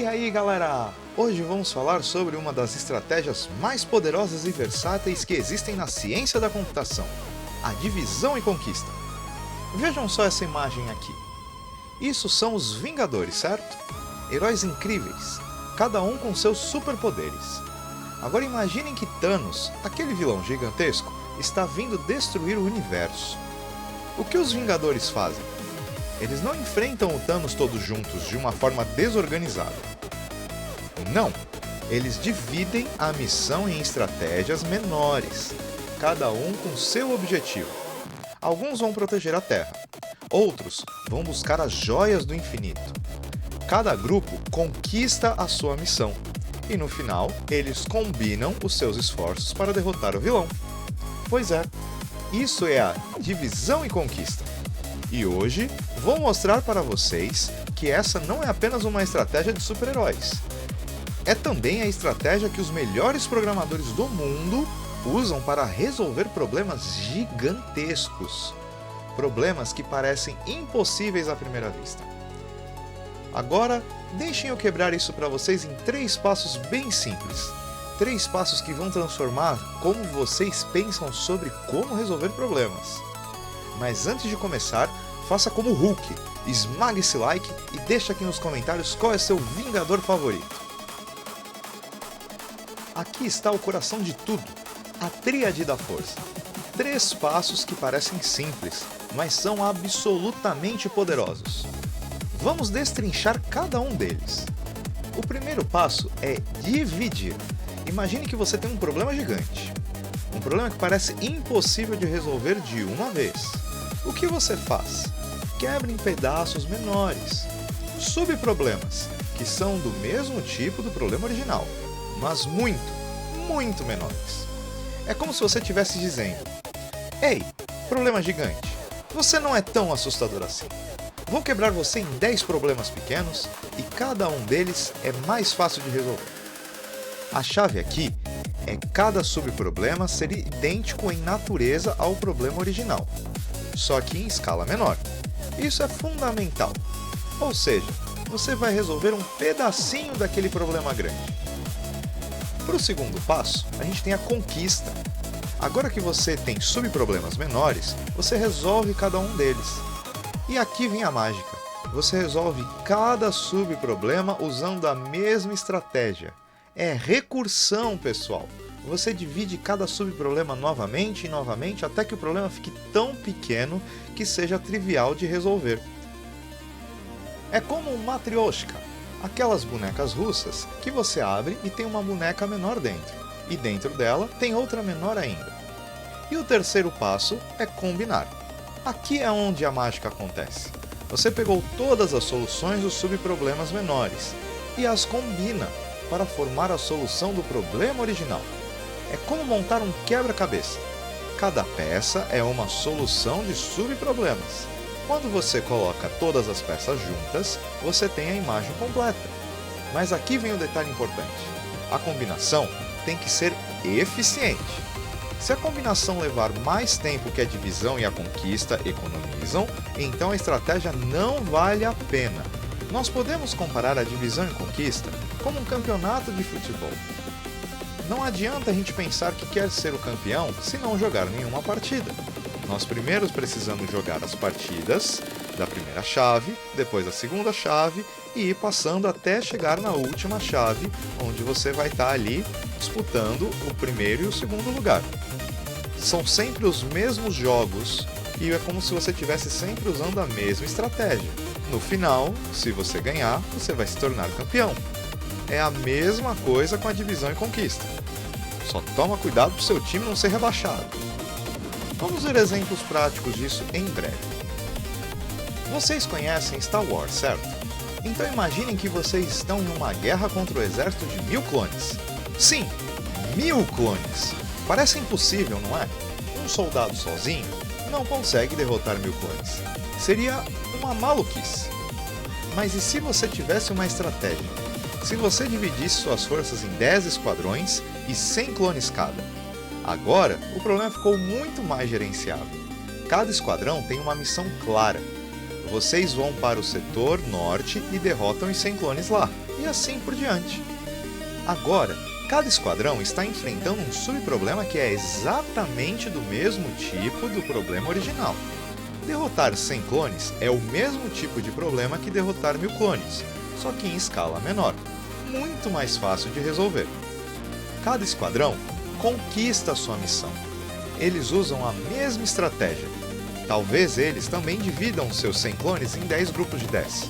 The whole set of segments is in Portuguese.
E aí galera, hoje vamos falar sobre uma das estratégias mais poderosas e versáteis que existem na ciência da computação, a divisão e conquista. Vejam só essa imagem aqui. Isso são os Vingadores, certo? Heróis incríveis, cada um com seus superpoderes. Agora imaginem que Thanos, aquele vilão gigantesco, está vindo destruir o universo. O que os Vingadores fazem? Eles não enfrentam o Thanos todos juntos de uma forma desorganizada. Não, eles dividem a missão em estratégias menores, cada um com seu objetivo. Alguns vão proteger a Terra, outros vão buscar as joias do infinito. Cada grupo conquista a sua missão, e no final eles combinam os seus esforços para derrotar o vilão. Pois é, isso é a divisão e conquista. E hoje vou mostrar para vocês que essa não é apenas uma estratégia de super-heróis. É também a estratégia que os melhores programadores do mundo usam para resolver problemas gigantescos. Problemas que parecem impossíveis à primeira vista. Agora, deixem eu quebrar isso para vocês em 3 passos bem simples. 3 passos que vão transformar como vocês pensam sobre como resolver problemas. Mas antes de começar, faça como o Hulk, esmague esse like e deixa aqui nos comentários qual é seu Vingador favorito. Aqui está o coração de tudo, a tríade da força. 3 passos que parecem simples, mas são absolutamente poderosos. Vamos destrinchar cada um deles. O primeiro passo é dividir. Imagine que você tem um problema gigante. Um problema que parece impossível de resolver de uma vez. O que você faz? Quebra em pedaços menores. Subproblemas, que são do mesmo tipo do problema original, mas muito menores. É como se você estivesse dizendo: ei, problema gigante, você não é tão assustador assim. Vou quebrar você em 10 problemas pequenos e cada um deles é mais fácil de resolver. A chave aqui é cada subproblema ser idêntico em natureza ao problema original, só que em escala menor. Isso é fundamental. Ou seja, você vai resolver um pedacinho daquele problema grande. Para o segundo passo, a gente tem a conquista. Agora que você tem subproblemas menores, você resolve cada um deles. E aqui vem a mágica. Você resolve cada subproblema usando a mesma estratégia. É recursão, pessoal. Você divide cada subproblema novamente e novamente até que o problema fique tão pequeno que seja trivial de resolver. É como um matrioshka, aquelas bonecas russas que você abre e tem uma boneca menor dentro, e dentro dela tem outra menor ainda. E o terceiro passo é combinar. Aqui é onde a mágica acontece. Você pegou todas as soluções dos subproblemas menores e as combina para formar a solução do problema original. É como montar um quebra-cabeça. Cada peça é uma solução de subproblemas. Quando você coloca todas as peças juntas, você tem a imagem completa. Mas aqui vem o detalhe importante. A combinação tem que ser eficiente. Se a combinação levar mais tempo que a divisão e a conquista economizam, então a estratégia não vale a pena. Nós podemos comparar a divisão e conquista como um campeonato de futebol. Não adianta a gente pensar que quer ser o campeão se não jogar nenhuma partida. Nós primeiro precisamos jogar as partidas da primeira chave, depois da segunda chave e ir passando até chegar na última chave, onde você vai estar ali disputando o primeiro e o segundo lugar. São sempre os mesmos jogos e é como se você estivesse sempre usando a mesma estratégia. No final, se você ganhar, você vai se tornar campeão. É a mesma coisa com a divisão e conquista. Só toma cuidado para o seu time não ser rebaixado. Vamos ver exemplos práticos disso em breve. Vocês conhecem Star Wars, certo? Então imaginem que vocês estão em uma guerra contra o exército de 1000 clones. Sim, 1000 clones! Parece impossível, não é? Um soldado sozinho não consegue derrotar 1000 clones. Seria uma maluquice. Mas e se você tivesse uma estratégia? Se você dividisse suas forças em 10 esquadrões e 100 clones cada? Agora, o problema ficou muito mais gerenciável. Cada esquadrão tem uma missão clara. Vocês vão para o setor norte e derrotam os 100 clones lá. e assim por diante. Agora, cada esquadrão está enfrentando um subproblema que é exatamente do mesmo tipo do problema original. Derrotar 100 clones é o mesmo tipo de problema que derrotar 1000 clones, só que em escala menor, muito mais fácil de resolver. Cada esquadrão conquista sua missão. Eles usam a mesma estratégia. Talvez eles também dividam seus 100 clones em 10 grupos de 10.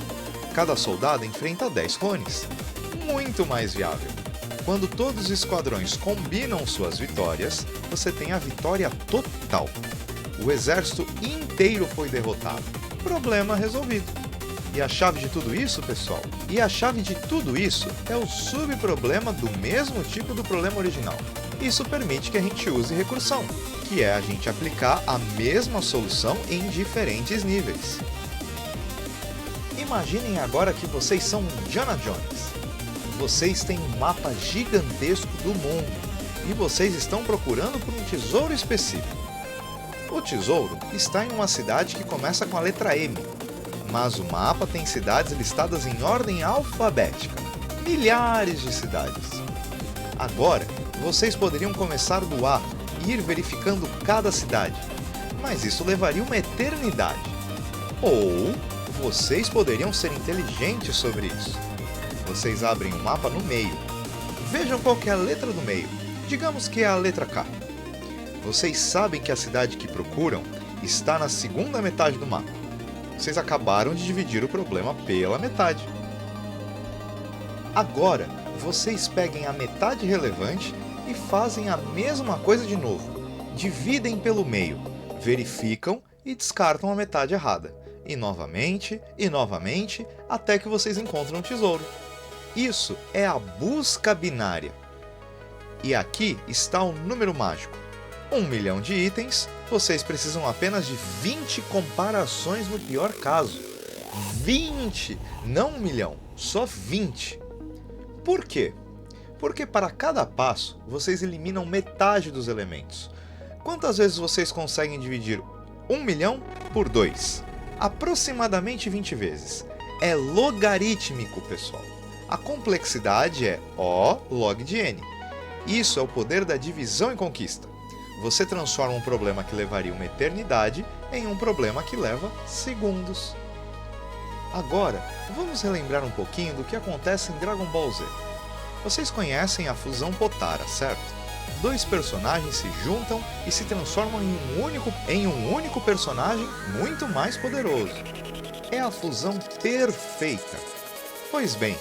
Cada soldado enfrenta 10 clones. Muito mais viável. Quando todos os esquadrões combinam suas vitórias, você tem a vitória total. O exército inteiro foi derrotado. Problema resolvido. E a chave de tudo isso, pessoal? E a chave de tudo isso é o subproblema do mesmo tipo do problema original. Isso permite que a gente use recursão, que é a gente aplicar a mesma solução em diferentes níveis. Imaginem agora que vocês são Indiana Jones. Vocês têm um mapa gigantesco do mundo e vocês estão procurando por um tesouro específico. O tesouro está em uma cidade que começa com a letra M, mas o mapa tem cidades listadas em ordem alfabética. Milhares de cidades. Agora, vocês poderiam começar do A e ir verificando cada cidade, mas isso levaria uma eternidade. Ou vocês poderiam ser inteligentes sobre isso. Vocês abrem o mapa no meio. Vejam qual que é a letra do meio. Digamos que é a letra K. Vocês sabem que a cidade que procuram está na segunda metade do mapa. Vocês acabaram de dividir o problema pela metade. Agora, vocês peguem a metade relevante e fazem a mesma coisa de novo. Dividem pelo meio, verificam e descartam a metade errada. E novamente, até que vocês encontram o tesouro. Isso é a busca binária. E aqui está o número mágico. 1 milhão de itens, vocês precisam apenas de 20 comparações no pior caso. 20! Não 1 milhão, só 20. Por quê? Porque para cada passo, vocês eliminam metade dos elementos. Quantas vezes vocês conseguem dividir 1 milhão por 2? Aproximadamente 20 vezes. É logarítmico, pessoal. A complexidade é O log de n. Isso é o poder da divisão e conquista. Você transforma um problema que levaria uma eternidade em um problema que leva segundos. Agora, vamos relembrar um pouquinho do que acontece em Dragon Ball Z. Vocês conhecem a fusão Potara, certo? Dois personagens se juntam e se transformam em um único personagem muito mais poderoso. É a fusão perfeita. Pois bem,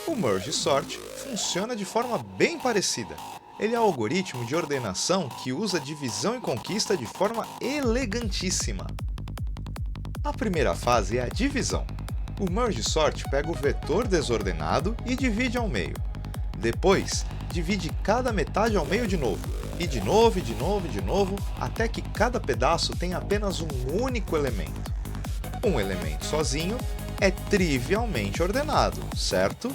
o Merge Sort funciona de forma bem parecida. Ele é um algoritmo de ordenação que usa divisão e conquista de forma elegantíssima. A primeira fase é a divisão. O Merge Sort pega o vetor desordenado e divide ao meio. Depois, divide cada metade ao meio de novo. E de novo, até que cada pedaço tem apenas um único elemento. Um elemento sozinho é trivialmente ordenado, certo?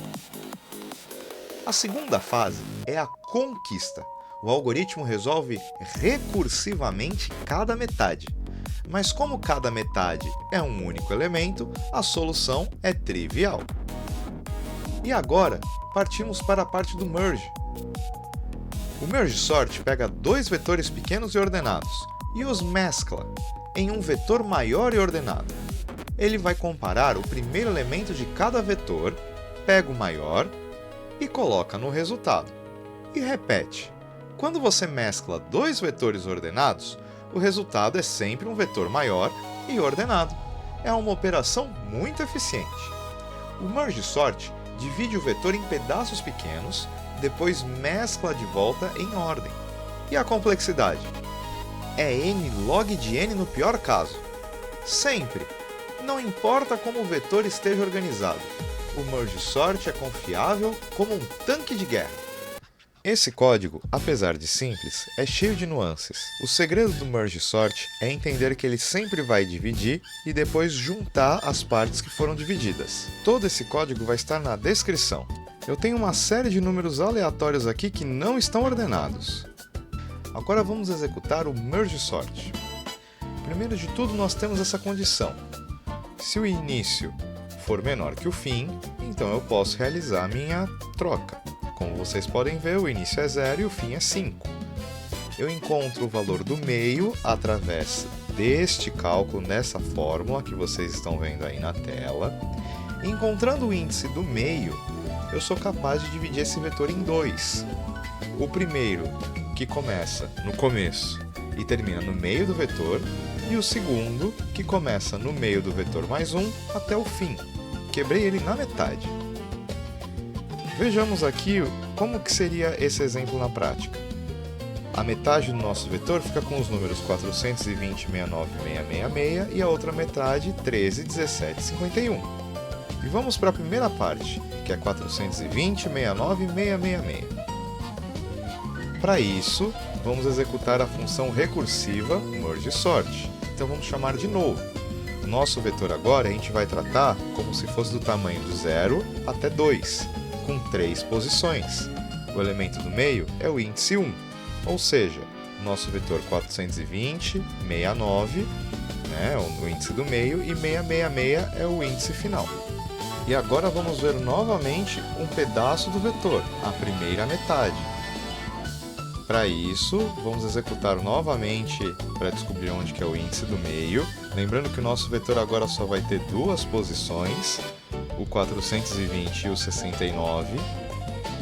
A segunda fase é a conquista. O algoritmo resolve recursivamente cada metade. Mas como cada metade é um único elemento, a solução é trivial. E agora, partimos para a parte do merge. O merge sort pega dois vetores pequenos e ordenados e os mescla em um vetor maior e ordenado. Ele vai comparar o primeiro elemento de cada vetor, pega o maior e coloca no resultado. E repete. Quando você mescla dois vetores ordenados, o resultado é sempre um vetor maior e ordenado. É uma operação muito eficiente. O merge sort divide o vetor em pedaços pequenos, depois mescla de volta em ordem. E a complexidade? É n log de n no pior caso. Sempre. Não importa como o vetor esteja organizado. O merge sort é confiável como um tanque de guerra. Esse código, apesar de simples, é cheio de nuances. O segredo do merge sort é entender que ele sempre vai dividir e depois juntar as partes que foram divididas. Todo esse código vai estar na descrição. Eu tenho uma série de números aleatórios aqui que não estão ordenados. Agora vamos executar o merge sort. Primeiro de tudo, nós temos essa condição. Se o início for menor que o fim, Então eu posso realizar a minha troca. Como vocês podem ver, o início é 0 e o fim é 5. Eu encontro o valor do meio através deste cálculo, nessa fórmula que vocês estão vendo aí na tela. E encontrando o índice do meio, eu sou capaz de dividir esse vetor em dois. O primeiro, que começa no começo e termina no meio do vetor, e o segundo, que começa no meio do vetor mais 1 até o fim. Quebrei ele na metade. Vejamos aqui como que seria esse exemplo na prática. A metade do nosso vetor fica com os números 420, 69, 666 e a outra metade 13, 17 e 51. E vamos para a primeira parte, que é 420, 69 e 666. Para isso, vamos executar a função recursiva merge sort. Então vamos chamar de novo. O nosso vetor agora a gente vai tratar como se fosse do tamanho de 0 até 2, com 3 posições. O elemento do meio é o índice 1. Ou seja, o nosso vetor 420, 69, né, o índice do meio, e 666 é o índice final. E agora vamos ver novamente um pedaço do vetor, a primeira metade. Para isso, vamos executar novamente para descobrir onde que é o índice do meio. Lembrando que o nosso vetor agora só vai ter duas posições, o 420 e o 69.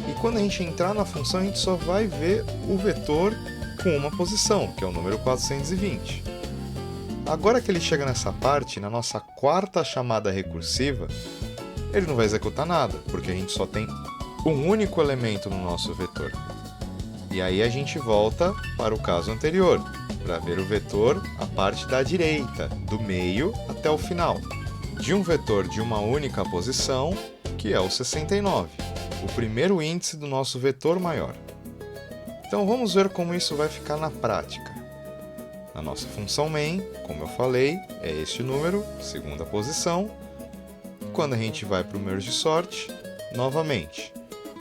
E quando a gente entrar na função, a gente só vai ver o vetor com uma posição, que é o número 420. Agora que ele chega nessa parte, na nossa quarta chamada recursiva, ele não vai executar nada, porque a gente só tem um único elemento no nosso vetor. E aí a gente volta para o caso anterior, para ver o vetor a parte da direita, do meio até o final, de um vetor de uma única posição, que é o 69. O primeiro índice do nosso vetor maior. Então vamos ver como isso vai ficar na prática. Na nossa função main, como eu falei, é este número, segunda posição. Quando a gente vai para o merge sort, novamente,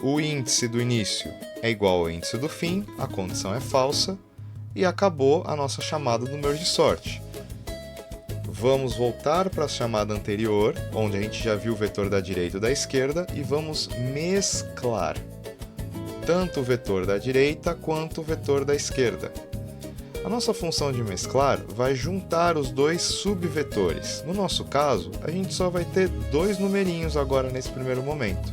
o índice do início é igual ao índice do fim, a condição é falsa, e acabou a nossa chamada do merge sort. Vamos voltar para a chamada anterior, onde a gente já viu o vetor da direita e da esquerda, e vamos mesclar tanto o vetor da direita quanto o vetor da esquerda. A nossa função de mesclar vai juntar os dois subvetores. No nosso caso, a gente só vai ter dois numerinhos agora nesse primeiro momento,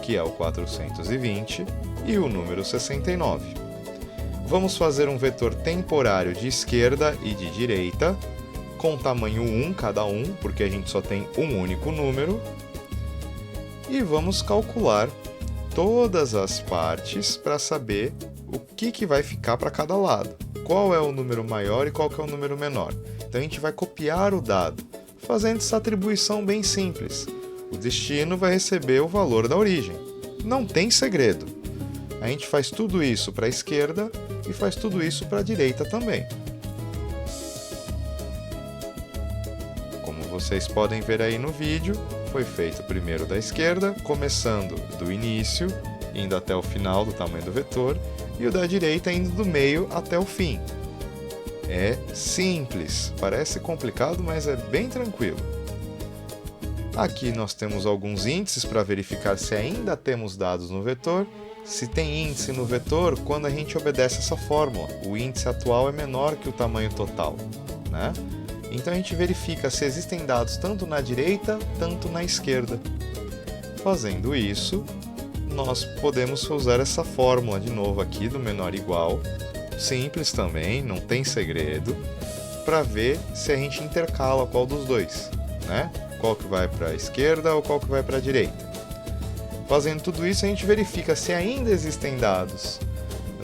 que é o 420 e o número 69. Vamos fazer um vetor temporário de esquerda e de direita, com tamanho 1 cada um, porque a gente só tem um único número, e vamos calcular todas as partes para saber o que vai ficar para cada lado, qual é o número maior e qual que é o número menor. Então a gente vai copiar o dado, fazendo essa atribuição bem simples. O destino vai receber o valor da origem. Não tem segredo. A gente faz tudo isso para a esquerda e faz tudo isso para a direita também. Vocês podem ver aí no vídeo, foi feito primeiro da esquerda, começando do início, indo até o final do tamanho do vetor, e o da direita indo do meio até o fim. É simples, parece complicado, mas é bem tranquilo. Aqui nós temos alguns índices para verificar se ainda temos dados no vetor. Se tem índice no vetor, quando a gente obedece essa fórmula, o índice atual é menor que o tamanho total, né? Então a gente verifica se existem dados tanto na direita, tanto na esquerda. Fazendo isso, nós podemos usar essa fórmula de novo aqui do menor igual, simples também, não tem segredo, para ver se a gente intercala qual dos dois, né? Qual que vai para a esquerda ou qual que vai para a direita. Fazendo tudo isso, a gente verifica se ainda existem dados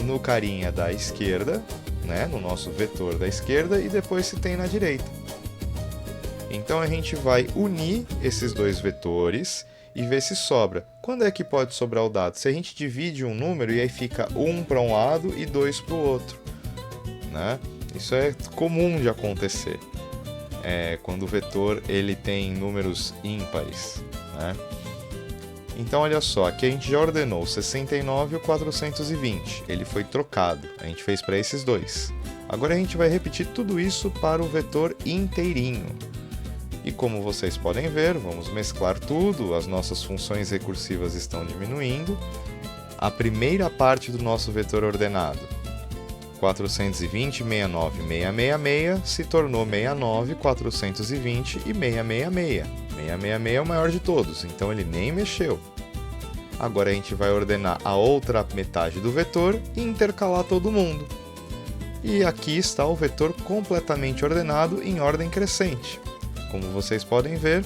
no carinha da esquerda, né, no nosso vetor da esquerda, e depois se tem na direita. Então a gente vai unir esses dois vetores e ver se sobra. Quando é que pode sobrar o dado? Se a gente divide um número e aí fica 1 para um lado e 2 para o outro, né? Isso é comum de acontecer. Quando o vetor ele tem números ímpares, né? Então olha só, aqui a gente já ordenou o 69 e o 420, ele foi trocado, a gente fez para esses dois. Agora a gente vai repetir tudo isso para o vetor inteirinho. E como vocês podem ver, vamos mesclar tudo, as nossas funções recursivas estão diminuindo. A primeira parte do nosso vetor ordenado, 420, 69, 666, se tornou 69, 420 e 666. 666 é o maior de todos, então ele nem mexeu. Agora a gente vai ordenar a outra metade do vetor e intercalar todo mundo. E aqui está o vetor completamente ordenado em ordem crescente. Como vocês podem ver,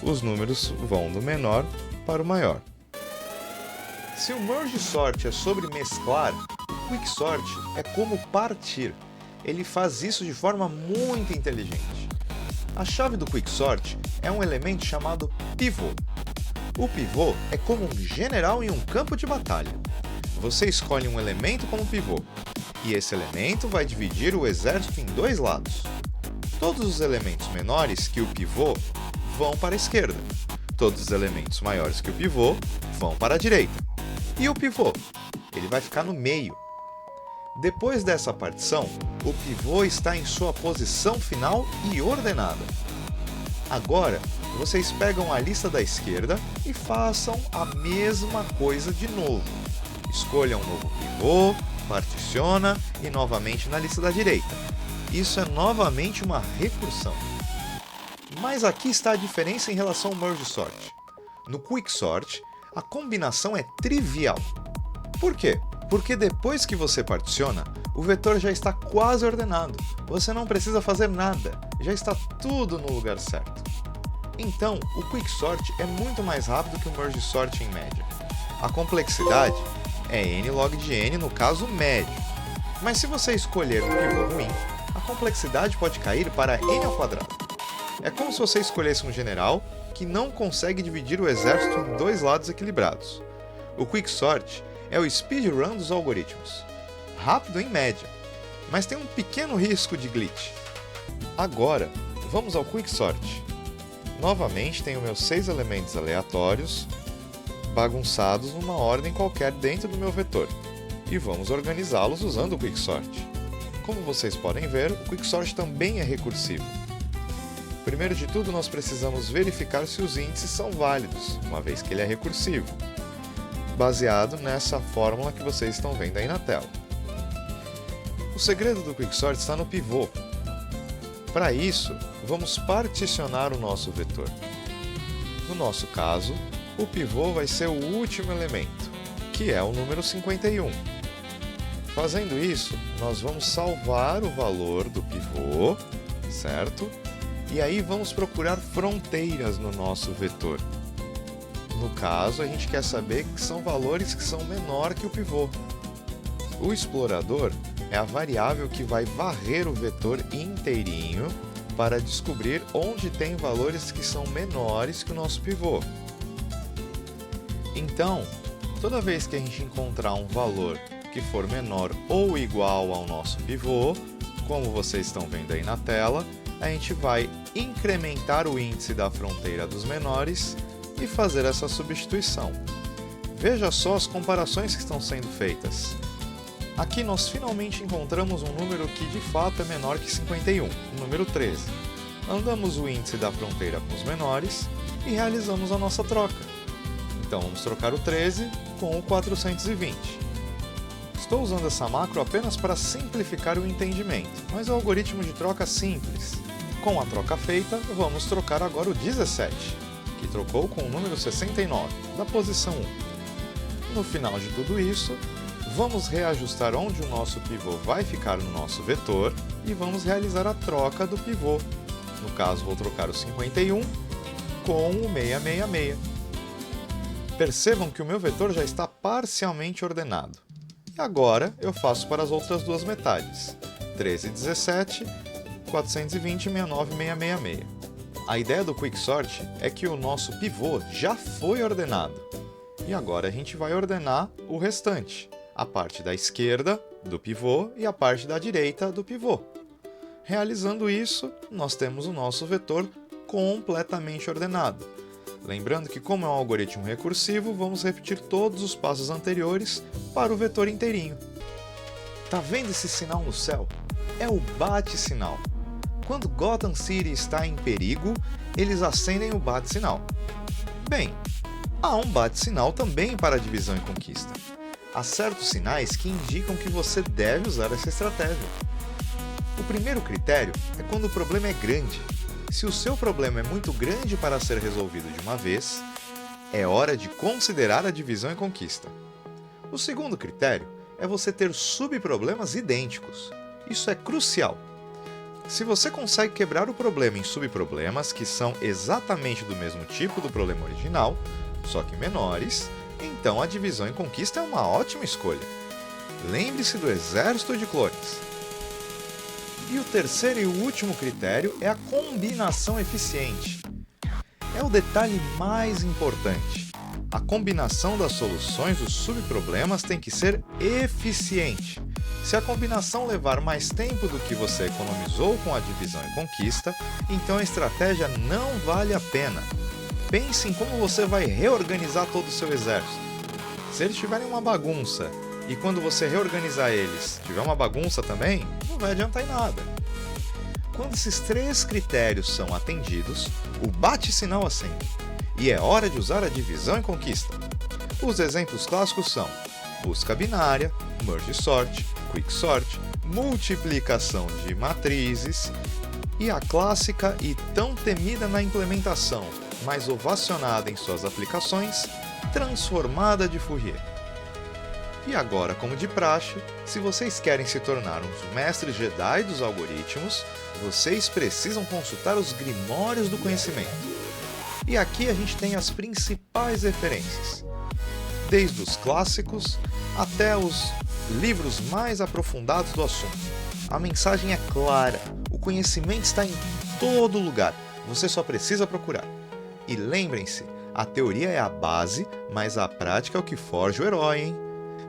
os números vão do menor para o maior. Se o Merge Sort é sobre mesclar, o Quicksort é como partir. Ele faz isso de forma muito inteligente. A chave do Quicksort é um elemento chamado pivô. O pivô é como um general em um campo de batalha. Você escolhe um elemento como pivô, e esse elemento vai dividir o exército em dois lados. Todos os elementos menores que o pivô vão para a esquerda. Todos os elementos maiores que o pivô vão para a direita. E o pivô? Ele vai ficar no meio. Depois dessa partição, o pivô está em sua posição final e ordenada. Agora, vocês pegam a lista da esquerda e façam a mesma coisa de novo. Escolham um novo pivô, particiona e novamente na lista da direita. Isso é novamente uma recursão. Mas aqui está a diferença em relação ao Merge Sort. No Quicksort, a combinação é trivial. Por quê? Porque depois que você particiona, o vetor já está quase ordenado. Você não precisa fazer nada, já está tudo no lugar certo. Então, o Quicksort é muito mais rápido que o Merge Sort em média. A complexidade é n log de n, no caso médio. Mas se você escolher um pivô ruim, a complexidade pode cair para n ao quadrado. É como se você escolhesse um general que não consegue dividir o exército em dois lados equilibrados. O Quicksort é o speedrun dos algoritmos. Rápido em média, mas tem um pequeno risco de glitch. Agora, vamos ao Quicksort. Novamente tenho meus 6 elementos aleatórios, bagunçados numa ordem qualquer dentro do meu vetor. E vamos organizá-los usando o Quicksort. Como vocês podem ver, o Quicksort também é recursivo. Primeiro de tudo, nós precisamos verificar se os índices são válidos, uma vez que ele é recursivo, baseado nessa fórmula que vocês estão vendo aí na tela. O segredo do Quicksort está no pivô. Para isso, vamos particionar o nosso vetor. No nosso caso, o pivô vai ser o último elemento, que é o número 51. Fazendo isso, nós vamos salvar o valor do pivô, certo? E aí vamos procurar fronteiras no nosso vetor. No caso, a gente quer saber que são valores que são menor que o pivô. O explorador é a variável que vai varrer o vetor inteirinho para descobrir onde tem valores que são menores que o nosso pivô. Então, toda vez que a gente encontrar um valor que for menor ou igual ao nosso pivô, como vocês estão vendo aí na tela, a gente vai incrementar o índice da fronteira dos menores e fazer essa substituição. Veja só as comparações que estão sendo feitas. Aqui nós finalmente encontramos um número que de fato é menor que 51, o número 13. Andamos o índice da fronteira com os menores e realizamos a nossa troca. Então vamos trocar o 13 com o 420. Estou usando essa macro apenas para simplificar o entendimento, mas é um algoritmo de troca simples. Com a troca feita, vamos trocar agora o 17, que trocou com o número 69, da posição 1. No final de tudo isso, vamos reajustar onde o nosso pivô vai ficar no nosso vetor e vamos realizar a troca do pivô. No caso, vou trocar o 51 com o 666. Percebam que o meu vetor já está parcialmente ordenado. E agora eu faço para as outras duas metades, 13 e 17, 420, 69, 666. A ideia do Quicksort é que o nosso pivô já foi ordenado. E agora a gente vai ordenar o restante, a parte da esquerda do pivô e a parte da direita do pivô. Realizando isso, nós temos o nosso vetor completamente ordenado. Lembrando que, como é um algoritmo recursivo, vamos repetir todos os passos anteriores para o vetor inteirinho. Tá vendo esse sinal no céu? É o bate-sinal. quando Gotham City está em perigo, eles acendem o bate-sinal. Bem, há um bate-sinal também para a divisão e conquista. Há certos sinais que indicam que você deve usar essa estratégia. O primeiro critério é quando o problema é grande. Se o seu problema é muito grande para ser resolvido de uma vez, é hora de considerar a divisão e conquista. O segundo critério é você ter subproblemas idênticos. Isso é crucial. Se você consegue quebrar o problema em subproblemas que são exatamente do mesmo tipo do problema original, só que menores, então a divisão e conquista é uma ótima escolha. Lembre-se do exército de clones. E o terceiro e o último critério é a combinação eficiente. É o detalhe mais importante. A combinação das soluções dos subproblemas tem que ser eficiente. Se a combinação levar mais tempo do que você economizou com a divisão e conquista, então a estratégia não vale a pena. Pense em como você vai reorganizar todo o seu exército. Se eles tiverem uma bagunça, e quando você reorganizar eles tiver uma bagunça também, não vai adiantar em nada. Quando esses três critérios são atendidos, o bate-sinal acende, e é hora de usar a divisão e conquista. Os exemplos clássicos são busca binária, merge sort, quick sort, multiplicação de matrizes e a clássica e tão temida na implementação, mas ovacionada em suas aplicações, transformada de Fourier. E agora, como de praxe, se vocês querem se tornar uns mestres Jedi dos algoritmos, vocês precisam consultar os Grimórios do Conhecimento. E aqui a gente tem as principais referências, desde os clássicos até os livros mais aprofundados do assunto. A mensagem é clara, o conhecimento está em todo lugar, você só precisa procurar. E lembrem-se, a teoria é a base, mas a prática é o que forja o herói, hein?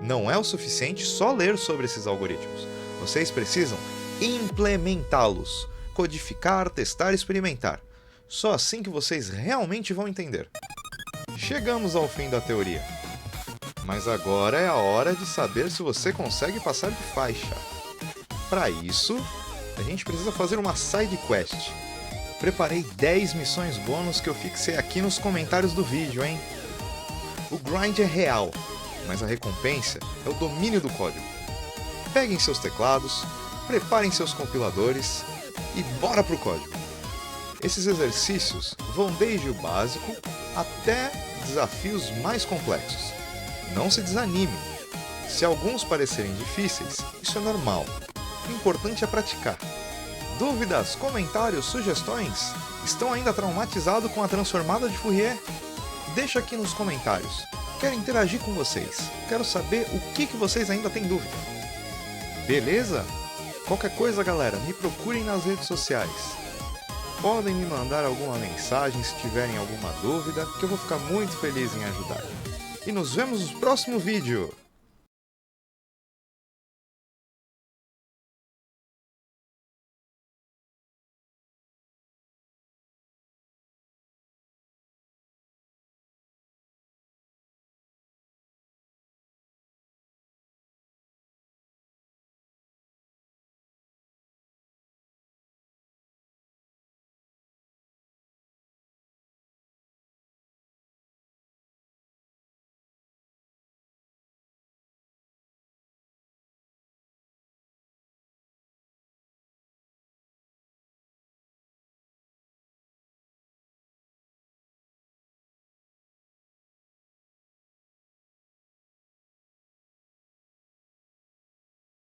Não é o suficiente só ler sobre esses algoritmos. Vocês precisam implementá-los, codificar, testar e experimentar. Só assim que vocês realmente vão entender. Chegamos ao fim da teoria. Mas agora é a hora de saber se você consegue passar de faixa. Para isso, a gente precisa fazer uma side quest. Preparei 10 missões bônus que eu fixei aqui nos comentários do vídeo, hein? O grind é real, mas a recompensa é o domínio do código. Peguem seus teclados, preparem seus compiladores e bora pro código. Esses exercícios vão desde o básico até desafios mais complexos. Não se desanime. Se alguns parecerem difíceis, isso é normal. O importante é praticar. Dúvidas, comentários, sugestões? Estão ainda traumatizados com a transformada de Fourier? Deixa aqui nos comentários. Quero interagir com vocês. Quero saber o que vocês ainda têm dúvida. Beleza? Qualquer coisa, galera, me procurem nas redes sociais. Podem me mandar alguma mensagem se tiverem alguma dúvida, que eu vou ficar muito feliz em ajudar. E nos vemos no próximo vídeo!